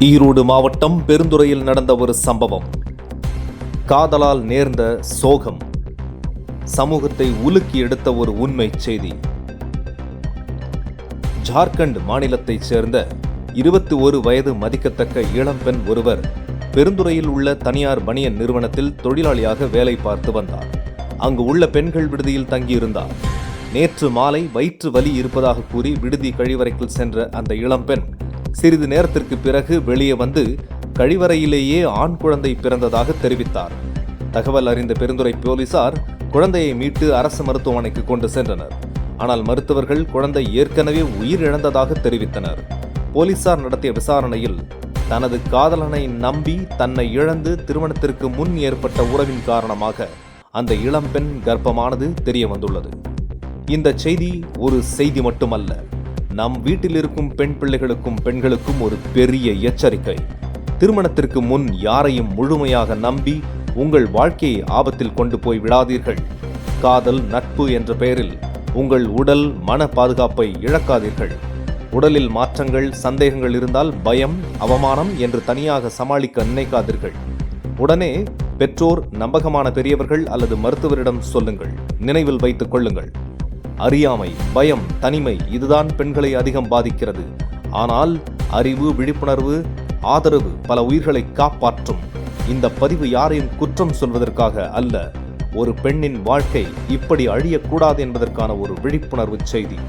ஈரோடு மாவட்டம் பெருந்துறையில் நடந்த ஒரு சம்பவம். காதலால் நேர்ந்த சோகம். சமூகத்தை உலுக்கி எடுத்த ஒரு உண்மை செய்தி. ஜார்க்கண்ட் மாநிலத்தைச் சேர்ந்த 21 வயது மதிக்கத்தக்க இளம்பெண் ஒருவர் பெருந்துறையில் உள்ள தனியார் பனியன் நிறுவனத்தில் தொழிலாளியாக வேலை பார்த்து வந்தார். அங்கு உள்ள பெண்கள் விடுதியில் தங்கியிருந்தார். நேற்று மாலை வயிற்று வலி இருப்பதாக கூறி விடுதி கழிவறைக்குள் சென்ற அந்த இளம்பெண் சிறிது நேரத்திற்கு பிறகு வெளியே வந்து கழிவறையிலேயே ஆண் குழந்தை பிறந்ததாக தெரிவித்தார். தகவல் அறிந்த பெருந்துறை போலீசார் குழந்தையை மீட்டு அரசு மருத்துவமனைக்கு கொண்டு சென்றனர். ஆனால் மருத்துவர்கள் குழந்தை ஏற்கனவே உயிரிழந்ததாக தெரிவித்தனர். போலீசார் நடத்திய விசாரணையில் தனது காதலனை நம்பி தன்னை இழந்து திருமணத்திற்கு முன் ஏற்பட்ட உறவின் காரணமாக அந்த இளம்பெண் கர்ப்பமானது தெரிய வந்துள்ளது. இந்த செய்தி ஒரு செய்தி மட்டுமல்ல, நம் வீட்டில் இருக்கும் பெண் பிள்ளைகளுக்கும் பெண்களுக்கும் ஒரு பெரிய எச்சரிக்கை. திருமணத்திற்கு முன் யாரையும் முழுமையாக நம்பி உங்கள் வாழ்க்கையை ஆபத்தில் கொண்டு போய் விடாதீர்கள். காதல், நட்பு என்ற பெயரில் உங்கள் உடல், மன பாதுகாப்பை இழக்காதீர்கள். உடலில் மாற்றங்கள், சந்தேகங்கள் இருந்தால் பயம், அவமானம் என்று தனியாக சமாளிக்க நினைக்காதீர்கள். உடனே பெற்றோர், நம்பகமான பெரியவர்கள் அல்லது மருத்துவரிடம் சொல்லுங்கள். நினைவில் வைத்துக் கொள்ளுங்கள், அறியாமை, பயம், தனிமை இதுதான் பெண்களை அதிகம் பாதிக்கிறது. ஆனால் அறிவு, விழிப்புணர்வு, ஆதரவு பல உயிர்களை காப்பாற்றும். இந்த பதிவு யாரையும் குற்றம் சொல்வதற்காக அல்ல, ஒரு பெண்ணின் வாழ்க்கை இப்படி அழியக்கூடாது என்பதற்கான ஒரு விழிப்புணர்வு செய்தி.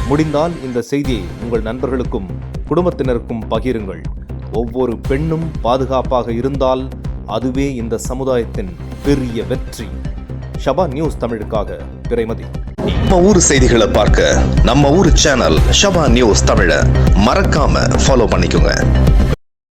முடிந்தால் இந்த செய்தியை உங்கள் நண்பர்களுக்கும் குடும்பத்தினருக்கும் பகிருங்கள். ஒவ்வொரு பெண்ணும் பாதுகாப்பாக இருந்தால் அதுவே இந்த சமுதாயத்தின் பெரிய வெற்றி. ஷபா நியூஸ் தமிழுக்காக பிறைமதி. நம்ம ஊர் செய்திகளை பார்க்க நம்ம ஊர் சேனல் ஷபா நியூஸ் தமிழை மறக்காம ஃபாலோ பண்ணிக்கோங்க.